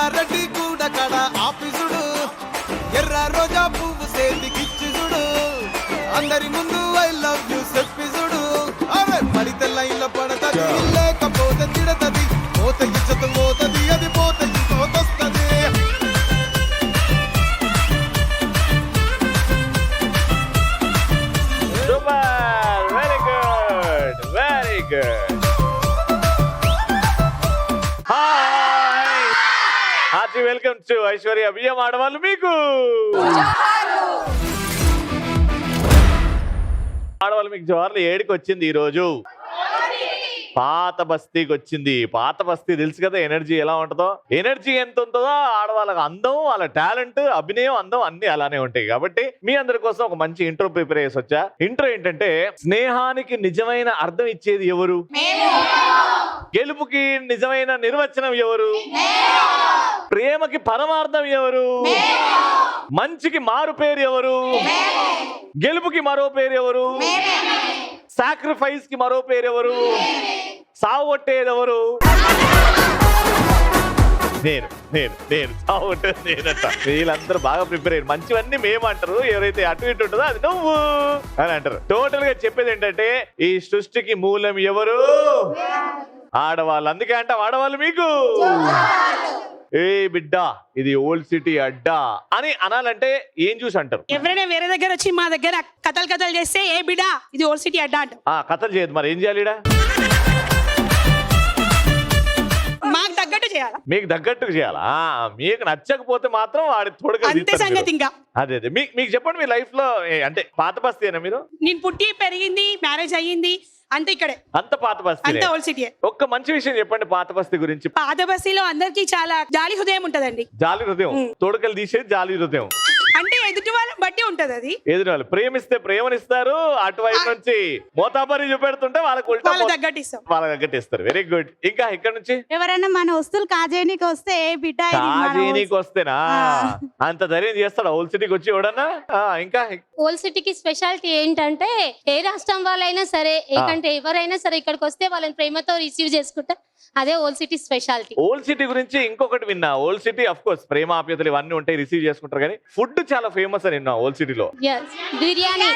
ఎల్లారెడ్డి కూడా కడ ఆఫీసుడు ఎర్ర రోజా పువ్వు సేతికిచ్చి చూడు అందరి ముందు ఐ లవ్ యూ చెప్పిసుడు అరే పడితే లైన్లో పడతది లేకపోతే తిడతది పోతకి చత పోతది అది పోతకి పోతొస్తది very good very good. Hi hearty welcome to Aishwarya బియ్యం ఆడవాళ్ళు మీకు ఆడవాళ్ళు మీకు జోర్లు ఏడికి వచ్చింది ఈ రోజు పాత బస్తీకి వచ్చింది. పాత బస్తీ తెలుసు కదా ఎనర్జీ ఎలా ఉంటుందో. ఎనర్జీ ఎంత ఉంటుందో ఆడవాళ్ళకి అందం, వాళ్ళ టాలెంట్, అభినయం, అందం అన్ని అలానే ఉంటాయి. కాబట్టి మీ అందరి కోసం ఒక మంచి ఇంట్రో ప్రిపేర్ చేసి వచ్చా. ఇంట్రో ఏంటంటే స్నేహానికి నిజమైన అర్థం ఇచ్చేది ఎవరు, గెలుపుకి నిజమైన నిర్వచనం ఎవరు, ప్రేమకి పరమార్థం ఎవరు, మంచికి మారు పేరు ఎవరు, గెలుపుకి మరో పేరు ఎవరు, సాక్రిఫైస్ కి మరో పేరు ఎవరు, సావొట్టేది ఎవరు, నేను నేను నేను సావొట్టేది నేనంట. వీళ్ళందరూ బాగా ప్రిపేర్ అయ్యారు. మంచివన్నీ మేము అంటారు, ఎవరైతే అటు ఇటు ఉంటుందో అది నువ్వు అని అంటారు. టోటల్ గా చెప్పేది ఏంటంటే ఈ సృష్టికి మూలం ఎవరు, ఆడవాళ్ళు. అందుకే అంట ఆడవాళ్ళు మీకు ఏ బిడ్డ ఇది ఓల్డ్ సిటీ అడ్డా అని అనాలంటే ఏం చూసి అంటారు. ఎవరైనా వేరే దగ్గర వచ్చి మా దగ్గర కథలు చేస్తే ఏ బిడ్డ ఇది ఓల్డ్ సిటీ అడ్డా అంటారు. కథలు చేయదు మరి ఏం చేయాలి? మాకు తగ్గట్టు చేయాలా, మీకు తగ్గట్టు చేయాలా? మీకు నచ్చకపోతే మాత్రం వాడి తోడుగా అంతే సంగతి. ఇంకా అదే అదే మీకు చెప్పండి. మీ లైఫ్ లో అంటే పాత బస్తీనా మీరు? నేను పుట్టి పెరిగింది, మ్యారేజ్ అయ్యింది అంతే ఇక్కడే. అంత పాత బస్తీ, అంత ఓల్డ్ సిటీ. ఒక్క మంచి విషయం చెప్పండి పాత బస్తీ గురించి. పాత బస్తీలో అందరికి చాలా జాలి హృదయం ఉంటదండి. జాలి హృదయం, తోడుకలు తీసేది జాలి హృదయం. అంటే ఎదుటి వాళ్ళని బట్టి ఉంటది అది. ఎదుటి వాళ్ళు ప్రేమిస్తే ప్రేమనిస్తారు, అటువైపు నుంచి మోతాబరి చూపెడుతుంటే వాళ్ళకి వాళ్ళ తగ్గట్టు ఇస్తాం, వాళ్ళ తగ్గట్టు ఇస్తారు. Very good. ఇంకా ఇక్కడ నుంచి ఎవరైనా మన వస్తువులు కాజేయనికి వస్తే బిడ్డ కాజేనికి వస్తేనా అంత ధైర్యం చేస్తాడు ఓల్డ్ సిటీకి వచ్చి ఎవడన్నా? ఇంకా ఓల్డ్ సిటీకి స్పెషాలిటీ ఏంటంటే ఏ రాష్ట్రం వాళ్ళైనా సరే, ఏకంటే ఎవరైనా సరే ఇక్కడికి వస్తే వాళ్ళని ప్రేమతో రిసీవ్ చేసుకుంటే అదే old city speciality. Old city గురించి ఇంకొకటి విన్నా. ఓల్డ్ సిటీ అఫ్ కోర్స్ ప్రేమ ఆప్యాయతలు ఇవన్నీ ఉంటాయి, రిసీవ్ చేసుకుంటారు. కానీ ఫుడ్ చాలా ఫేమస్ అని విన్నా ఓల్డ్ సిటీలో. బిర్యానీ,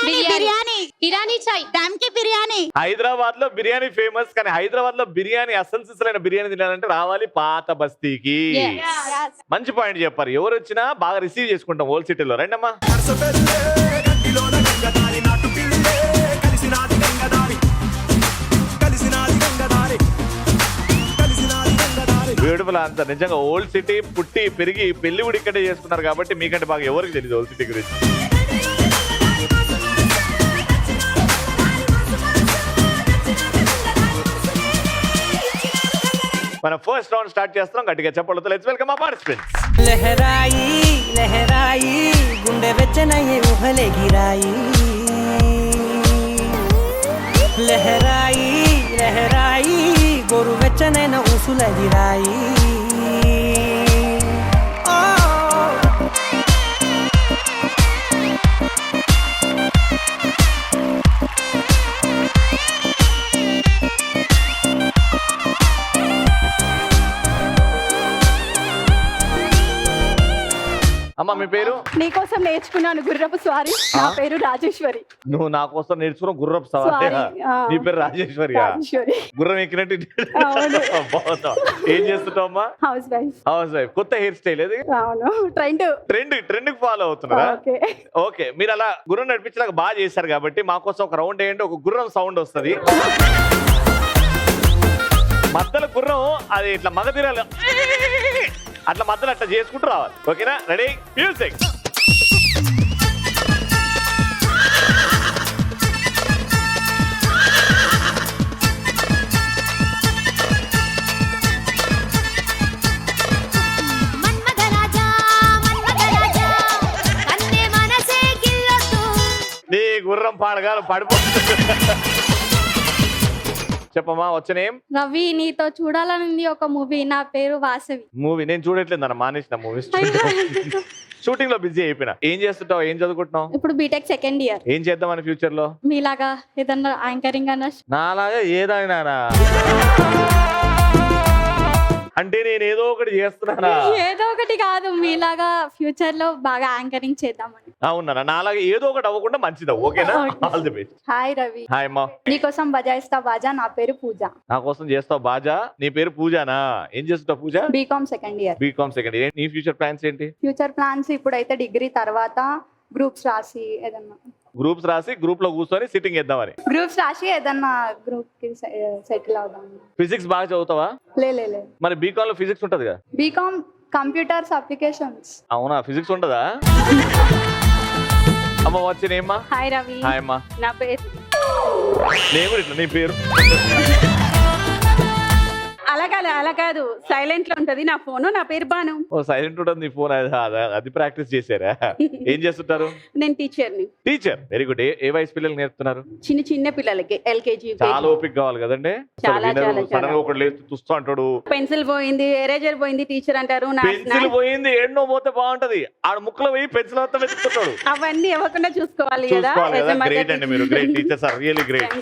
బిర్యానీ, ఇరానీ చాయ్, డామ్కి బిర్యానీ. హైదరాబాద్ లో బిర్యానీ ఫేమస్. కానీ హైదరాబాద్ లో బిర్యానీ అసలు సిసలైన బిర్యానీ తినాలంటే రావాలి పాత బస్తీకి. మంచి పాయింట్ చెప్పారు. ఎవరు వచ్చినా బాగా రిసీవ్ చేసుకుంటాం ఓల్డ్ సిటీలో. రండమ్మా. Beautiful answer. నిజంగా ఓల్డ్ సిటీ పుట్టి పెరిగి పెళ్లి కూడా ఇక్కడే చేసుకున్నారు కాబట్టి మీకంటే బాగా ఎవరికి తెలియదు ఓల్డ్ సిటీ గురించి. మనం ఫస్ట్ రౌండ్ స్టార్ట్ చేస్తున్నాం. గట్టిగా చెప్పలతో లెట్స్ వెల్కమ్ మా పార్టిసిపెంట్స్. లహరాయి లహరాయి గుండె వెచ్చనయ్యే ఊహలే గిరాయి. లహరాయి లహరాయి గోరు వెచ్చనైన ఊసుల గిరాయి. అమ్మ మీ పేరు? నీకోసం నేర్చుకున్నాను గుర్రపు స్వారీ. నా పేరు రాజేశ్వరి. నువ్వు నా కోసం నేర్చుకున్న గుర్రపు సవారి. నీ పేరు రాజేశ్వరి? గుర్రం ఎక్కినట్టు బాగుందా? ఏం చేస్తుంటావు అమ్మా? House wife. House wife. కొత్త హెయిర్ స్టైల్ అది? ట్రెండ్ ఫాలో అవుతున్నారా? ఓకే. మీరు అలా గుర్రం నడిపించడానికి బాగా చేశారు కాబట్టి మా కోసం ఒక రౌండ్ వేయండి. ఒక గుర్రం సౌండ్ వస్తుంది. మధ్యలో గుర్రం అది ఇట్లా మగధీరాలు అట్లా మధ్యలో అట్లా చేసుకుంటూ రావాలి. ఓకేనా? Ready, music. నీ గుర్రం పాడగాలు పడిపోతుంది. చెప్పమ్మా వచ్చనేం? రవి, నీతో చూడాలనుంది ఒక మూవీ. నా పేరు వాసవి. మూవీ నేను చూడట్లేదు అన్న, మానేసిన మూవీస్. షూటింగ్ లో బిజీ అయిపోయినా. ఏం చేస్తుంటావు? ఏం చదువుకుంటున్నావు? ఇప్పుడు బీటెక్ సెకండ్ ఇయర్. ఏం చేద్దామని ఫ్యూచర్ లో? మీలాగా ఏదన్నా యాంకరింగ్ అన్న. నాలాగా ఏదైనా అంటే నేను ఏదో ఒకటి చేస్తున్నానా? ఏదో ఒకటి కాదు, మీలాగా ఫ్యూచర్ లో బాగా యాంకరింగ్ చేద్దామని. అవునా? నాలాగా ఏదో ఒకటి అవ్వకుండా మంచిది. ఓకేనా? All the best. Hi Ravi, hi అమ్మా. నీకోసం బజాయిస్తా బాజా, నా పేరు పూజ. నా కోసం చేస్తావు బాజా? నీ పేరు పూజానా? ఏం చేస్తావు Pooja? BCom second year. BCom second. నీ ఫ్యూచర్ ప్లాన్స్ ఏంటి? ఫ్యూచర్ ప్లాన్స్ ఇప్పుడైతే డిగ్రీ తర్వాత గ్రూప్స్ రాసి ఏదన్నా గ్రూప్స్ రాసి గ్రూప్ లో కూర్చొని సిట్టింగ్ చేద్దామని. గ్రూప్స్ రాసి ఏదన్నా గ్రూప్ కి సెటిల్ అవుదాం. ఫిజిక్స్ బాగా చదువుతావా? లే మరి బీకామ్ లో ఫిజిక్స్ ఉంటది కదా? BCom computers applications. అవునా? ఫిజిక్స్ ఉంటదా? అమ్మ వచ్చినేమ్మా. హాయ్ రవి, హాయ్ అమ్మా. నా పేరు నేను కూడా ఇట్లా నీ పేరు అలా కాదు, సైలెంట్ లో ఉంటది నా ఫోను. నా పేరు బాను. ఓ సైలెంట్ ఉంటుంది నీ ఫోన్. అది ప్రాక్టీస్ చేశారా? ఏం చేస్తుంటారు? నేను టీచర్ని. టీచర్. Very good. ఏ వయసు పిల్లలు నేర్పుతున్నారు? చిన్న పిల్లలకి ఎల్కేజీ. చాలా ఓపిక కావాలి కదండి. సడన్ గా ఒకటి లేదు చూస్తూ అంటాడు పెన్సిల్ పోయింది, ఎరేజర్ పోయింది, టీచర్ అంటారు. పెన్సిల్ పోయింది ఎన్నో పోతే బాగుంటది. ఆడ ముక్కలు పోయి పెన్సిల్ మొత్తం వెతుకుంటాడు. అవన్నీ ఇవ్వకుండా చూసుకోవాలి కదా. గ్రేట్ అండి మీరు. Great teachers are really great.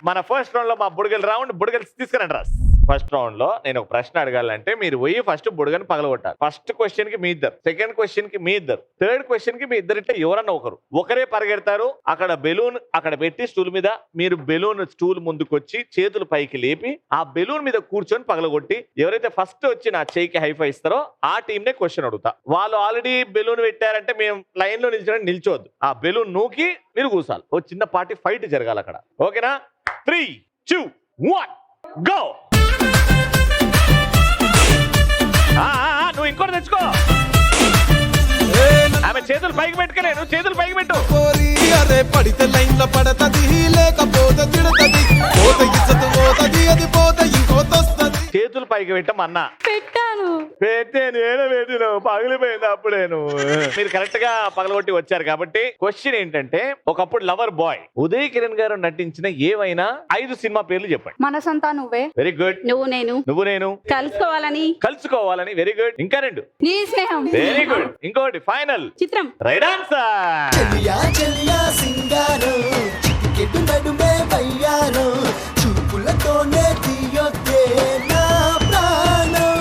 మన ఫస్ట్ రౌండ్ లో మా బుడగలు రౌండ్ బుడగలు తీసుకురండి రా. ఫస్ట్ రౌండ్ లో నేను ఒక ప్రశ్న అడగాలంటే మీరు పోయి ఫస్ట్ బుడగని పగలగొట్టాలి. ఫస్ట్ క్వశ్చన్ కి మీ ఇద్దరు, సెకండ్ క్వశ్చన్ కి మీ ఇద్దరు, థర్డ్ క్వశ్చన్ కి మీ ఇద్దరిట్లో ఎవరన్నా ఒకరే పరిగెడతారు. అక్కడ బెలూన్ అక్కడ పెట్టి స్టూల్ మీద మీరు బెలూన్ స్టూల్ ముందుకొచ్చి చేతులు పైకి లేపి ఆ బెలూన్ మీద కూర్చొని పగలగొట్టి ఎవరైతే ఫస్ట్ వచ్చి నా చేయికి హైఫై ఇస్తారో ఆ టీమ్ నే క్వశ్చన్ అడుగుతా. వాళ్ళు ఆల్రెడీ బెలూన్ పెట్టారంటే మేము లైన్ లో నిల్చోద్దు. ఆ బెలూన్ నూకి మీరు కూర్చాలి. ఓ చిన్న పార్టీ ఫైట్ జరగాలి అక్కడ. ఓకేనా? 3, 2, 1 గో. నువ్వు ఇంకోటి తెచ్చుకో. ఆమె చేతులు పైకి పెట్టుకునే, నువ్వు చేతులు పైకి పెట్టు. అరే పడితే లైన్ లో పడతది, లేకపోతే తిడతది. పోత ఇచ్చదు పోతది, అది పోత ఇంకోతొస్తది. చేతులు పైకి పెట్టమన్నా పెట్టాను. పెట్టే నేను పెట్టినావు పగిలిపోయింది అప్పుడే. నువ్వు మీరు కరెక్ట్ గా పగలగొట్టి వచ్చారు కాబట్టి క్వశ్చన్ ఏంటంటే ఒకప్పుడు లవర్ బాయ్ ఉదయ్ కిరణ్ గారు నటించిన ఏవైనా 5 సినిమా పేర్లు చెప్పండి. మనసంతా నువ్వే, వెరీ గుడ్. నువ్వు నేను కలుసుకోవాలని వెరీ గుడ్. ఇంకా 2 నీ స్నేహం, వెరీ గుడ్. ఇంకోటి ఫైనల్ చిత్రం. Right answer. చెలియా చెలియా సింగారం చిటికెడు నడుమే వయ్యారం చూపులతోనే తీయొద్దే నా ప్రాణం.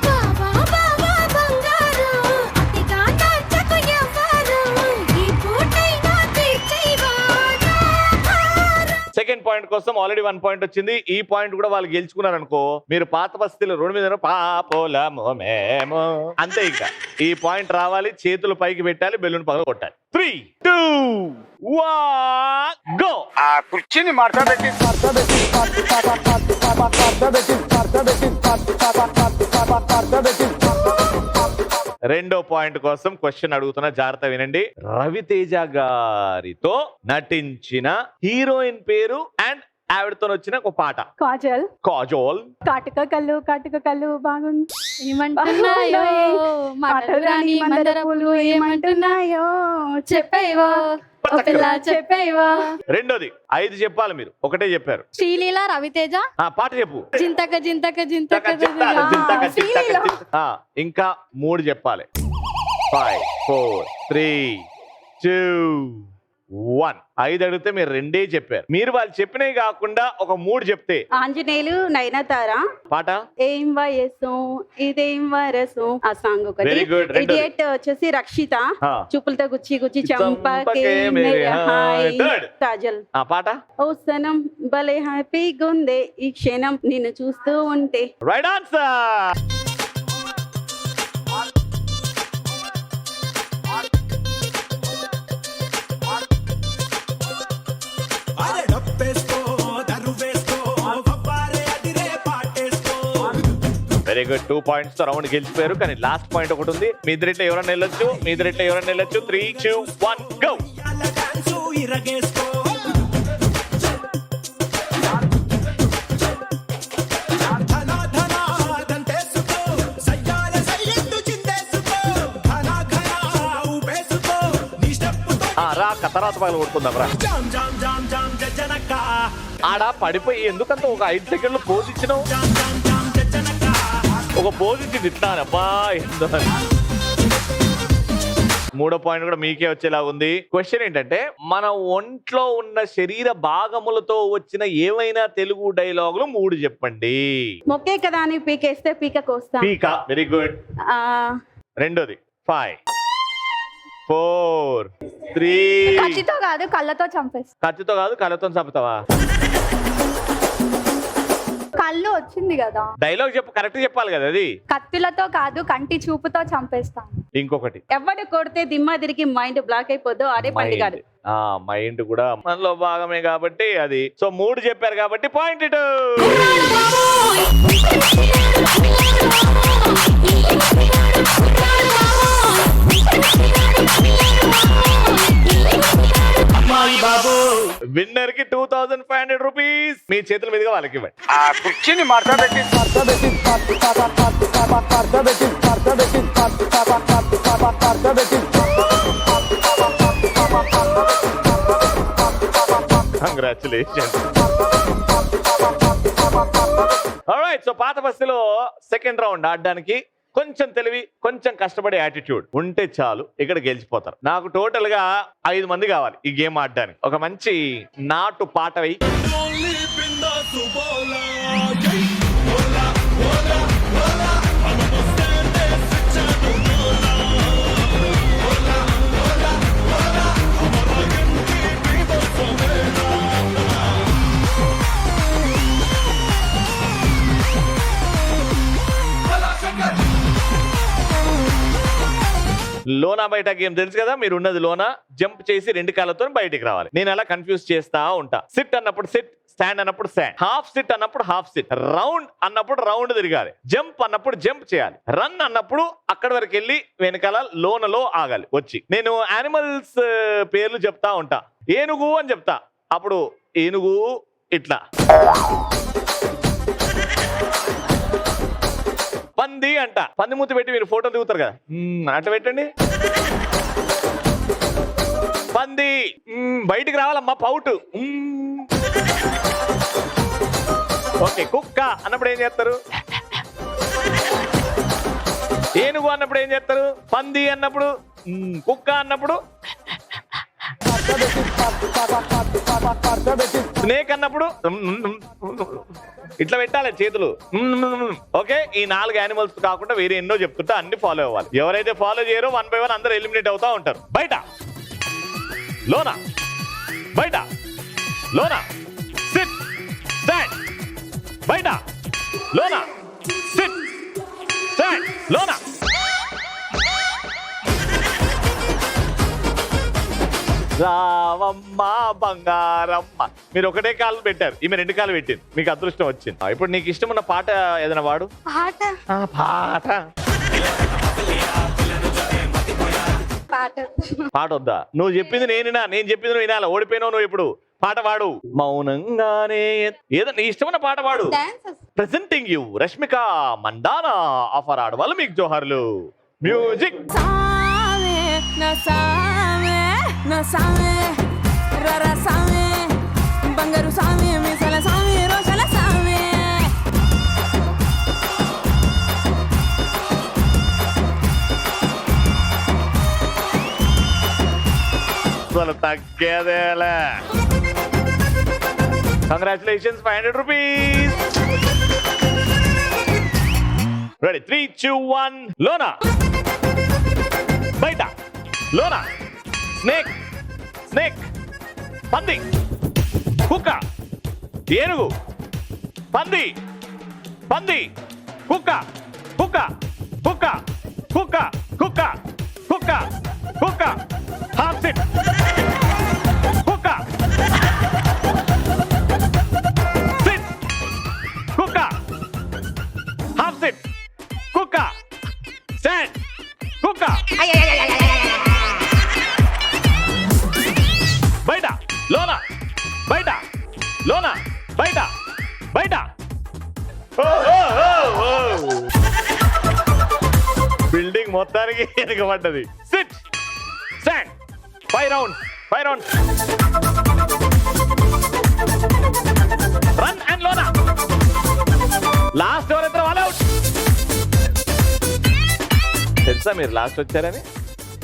బావా బావా బంగారం అతిగా నచ్చకు ఎవ్వరం ఈ పూటైనా తీర్చేవా నా భారం. సెకండ్ పాయింట్ కోసం ఆల్రెడీ 1 పాయింట్ వచ్చింది. ఈ పాయింట్ కూడా వాళ్ళు గెలుచుకున్నారు అనుకో మీరు పాత బస్తీలు రోడ్డు మీద పాపోలమో మేము అంతే. ఇంకా ఈ పాయింట్ రావాలి, చేతులు పైకి పెట్టాలి, బెలూన్ పగల కొట్టాలి. 3, 2, 1 గో. ఆ కుర్చీని మార్చబెట్టి రెండో పాయింట్ కోసం క్వశ్చన్ అడుగుతున్న జాగ్రత్త వినండి. రవితేజ గారితో నటించిన హీరోయిన్ పేరు అండ్ ఆవిడతో వచ్చిన ఒక పాట. కాజల్. కాజోల్. కాటుక కళ్ళు బాగుంది. ఏమంటున్నాయో మాటలు రాని మందర పూలు ఏమంటున్నాయో చెప్పేవా ఓ పిల్ల చెప్పేవా. రెండోది 5 చెప్పాలి మీరు, ఒకటే చెప్పారు. శ్రీలీల, రవితేజ. పాట చెప్పు. జింతక జింతక జింతక ఇంకా 3 చెప్పాలి. 5, 4, 3, 2, 1. 5 అడిగితే మీరు 2 చెప్పారు. మీరు వాళ్ళు చెప్పినవి కాకుండా ఒక 3 చెప్తే. ఆంజనేయులు, నయనతార పాట. ఏం వయసు ఇదేం వరసు ఆ సాంగ్ ఒకటి. Very good. ఇడియట్ వచ్చేసి రక్షిత. చూపులతో గుచ్చి గుచ్చి చంపకే మేరే హాయ్. కాజల్. పాట. ఓ సనం భలే హ్యాపీగా ఉందే ఈ క్షణం నిన్ను చూస్తూ ఉంటే. Right answer. Very good. 2 points తో రౌండ్ గెలిచిపోయారు. కానీ లాస్ట్ పాయింట్ ఒకటి ఉంది. మీ ఇద్దరిట్లో ఎవరైనా వెళ్ళొచ్చు. 3, 2, 1 గో. రా తర్వాత పగల కొడుకుందాం రా. ఆడ పడిపోయి ఎందుకంత ఒక 5 సెకండ్లు పోజ్ ఇచ్చినావు. ఒక పోజ్ ఇచ్చింది ఇట్లానబ్బా. మూడో పాయింట్ కూడా మీకే వచ్చేలా ఉంది. క్వశ్చన్ ఏంటంటే మన ఒంట్లో ఉన్న శరీర భాగములతో వచ్చిన ఏవైనా తెలుగు డైలాగులు 3 చెప్పండి. మొక్కే కదా అని పీకేస్తే పీక కోస్తా. పీక, వెరీ గుడ్. రెండోది 5 4 3. కత్తితో కాదు కళ్ళతో చంపేస్తా. కత్తితో కాదు కళ్ళతో చంపుతావా? కళ్ళు వచ్చింది కదా. డైలాగ్ చెప్పు, కరెక్ట్ చెప్పాలి కదా. అది కత్తులతో కాదు కంటి చూపుతో చంపేస్తాను. ఇంకొకటి ఎవడు కొడితే దిమ్మ తిరిగి మైండ్ బ్లాక్ అయిపోద్దు అదే పండుగాడు. మైండ్ కూడా మనలో భాగమే కాబట్టి అది. సో 3 చెప్పారు కాబట్టి పాయింట్ ఇటు. విన్నర్ కి 2500 రూపీస్ మీ చేతుల మీదుగా వాళ్ళకి ఇవ్వండి. ఆ కుర్చీని మార్చబెట్టి కంగ్రాచులేషన్. ఆల్రైట్, సో పాత బస్తీలో సెకండ్ రౌండ్ ఆడడానికి కొంచెం తెలివి, కొంచెం కష్టపడే యాటిట్యూడ్ ఉంటే చాలు, ఇక్కడ గెలిచిపోతారు. నాకు టోటల్ గా 5 మంది కావాలి ఈ గేమ్ ఆడడానికి. ఒక మంచి నాటు పాట వేయి. లోనా బయట గేమ్ తెలుసు కదా, మీరు ఉన్నది లోనా. జంప్ చేసి 2 కాళ్ళతో బయటికి రావాలి. నేను అలా కన్ఫ్యూజ్ చేస్తా ఉంటా. సిట్ అన్నప్పుడు సిట్, స్టాండ్ అన్నప్పుడు స్టాండ్, హాఫ్ సిట్ అన్నప్పుడు హాఫ్ సిట్, రౌండ్ అన్నప్పుడు రౌండ్ తిరగాలి, జంప్ అన్నప్పుడు జంప్ చేయాలి, రన్ అన్నప్పుడు అక్కడి వరకు వెళ్ళి వెనకాల లోనలో ఆగాలి. వచ్చి నేను యానిమల్స్ పేర్లు చెప్తా ఉంటా. ఏనుగు అని చెప్తా, అప్పుడు ఏనుగు ఇట్లా. పంది అంట, పంది మూతి పెట్టి మీరు ఫోటో దిగుతారు కదా, అట్లా పెట్టండి. పంది బయటికి రావాలమ్మా, పౌట్. ఓకే, కుక్క అన్నప్పుడు ఏం చేస్తారు? ఏనుగు అన్నప్పుడు ఏం చేస్తారు? పంది అన్నప్పుడు, కుక్క అన్నప్పుడు, స్నేక్ అన్నప్పుడు ఇట్లా పెట్టాలి చేతులు. ఓకే, ఈ 4 యానిమల్స్ కాకుండా వేరే ఎన్నో చెప్తుంటే అన్ని ఫాలో అవ్వాలి. ఎవరైతే ఫాలో చేయరో 1 by 1 అందరూ ఎలిమినేట్ అవుతా ఉంటారు. బయట లోనా, బయట లోనా, సిట్, స్టాండ్, బయట లోనా, సిట్, స్టాండ్, లోనా. రావమ్మ బంగారమ్మ. మీరు ఒకటే కాలు పెట్టారు, ఈమె 2 కాలు పెట్టింది, మీకు అదృష్టం వచ్చింది. ఇప్పుడు నీకు ఇష్టం ఉన్న పాట ఏదైనా వాడు. పాట పాట వద్దా? నువ్వు చెప్పింది నేను చెప్పింది నువ్వు వినాలి. ఓడిపోయినావు నువ్వు. ఇప్పుడు పాట వాడు. మౌనంగానే ఏదో నీ ఇష్టమైన పాట వాడు. Presenting you Rashmika Mandanna offer ఆడవాళ్ళు మీకు జోహార్లు. మ్యూజిక్. నా సామే రరా సామే బంగారు సామే మిసల సామే రోషల సామే. అసలు తగ్గేదేలే. Congratulations, 500 rupees. రెడీ, 3, 2, 1. లోనా, బయట లోనా, స్నేక్, స్నేక్, పంది, కుక్క, ఏనుగు, పంది, పంది, కుక్క, కుక్క, కుక్క, కుక్క, కుక్క, కుక్క, కుక్క, హాఫ్ సిట్, కుక్క, సిట్, కుక్క, హాఫ్ సిట్, కుక్క, స్టాండ్, కుక్క. బయట లోన, బయట లోన, బయట బయట. బిల్డింగ్ మొత్తానికి వెనకబడ్డది. Sit, stand, 5 rounds, 5 rounds. Run and లోన. లాస్ట్ ఎవరైతే ఆల్ అవుట్. తెలుసా మీరు లాస్ట్ వచ్చారని?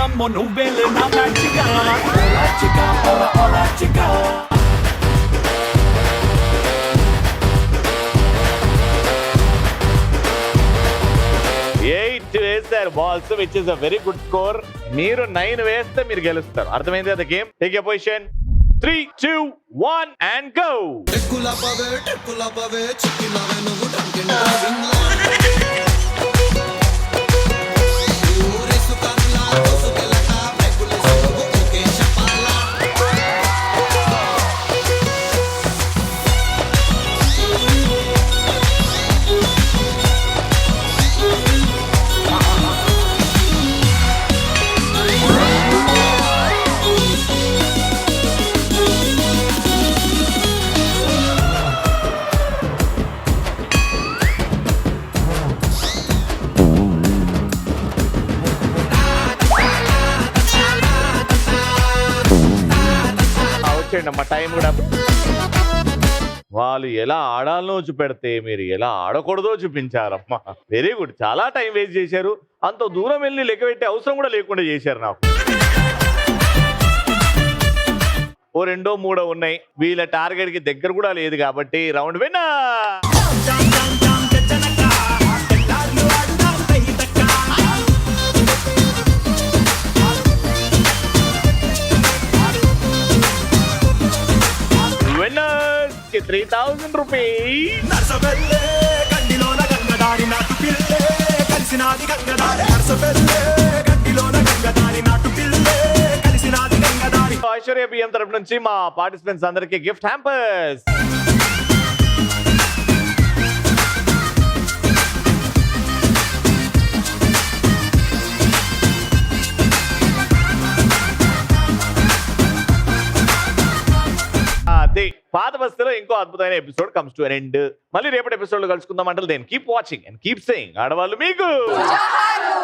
ఓలమ్మో నువ్వేలే నా మ్యాచికా ఓలా చికా ఓలా ఓలా చికా 8 వేస్తారు balls which is a very good score. మీరు 9 వేస్తే మీరు గెలుస్తారు. అర్థమైంది కదా game. Take your position. 3, 2, 1 and go. వచ్చేయండి టైం కూడా. వాళ్ళు ఎలా ఆడాలనో చూపెడితే మీరు ఎలా ఆడకూడదో చూపించారమ్మా. Very good. చాలా టైం వేస్ట్ చేశారు. అంత దూరం వెళ్ళి లెక్క పెట్టే అవసరం కూడా లేకుండా చేశారు నాకు. ఓ 2, 3 ఉన్నాయి. వీళ్ళ టార్గెట్ కి దగ్గర కూడా లేదు కాబట్టి round winner. Winners 3,000 rupees. Aishwarya బియ్యం తరపు నుంచి మా పార్టిసిపెంట్స్ అందరికి గిఫ్ట్ హ్యాంపర్స్. పాత బస్తీలో ఇంకో అద్భుతమైన episode comes to an end. మళ్ళీ రేపటి ఎపిసోడ్ లో కలుసుకుందాం. అంటే then keep watching and keep saying ఆడవాళ్ళు మీకు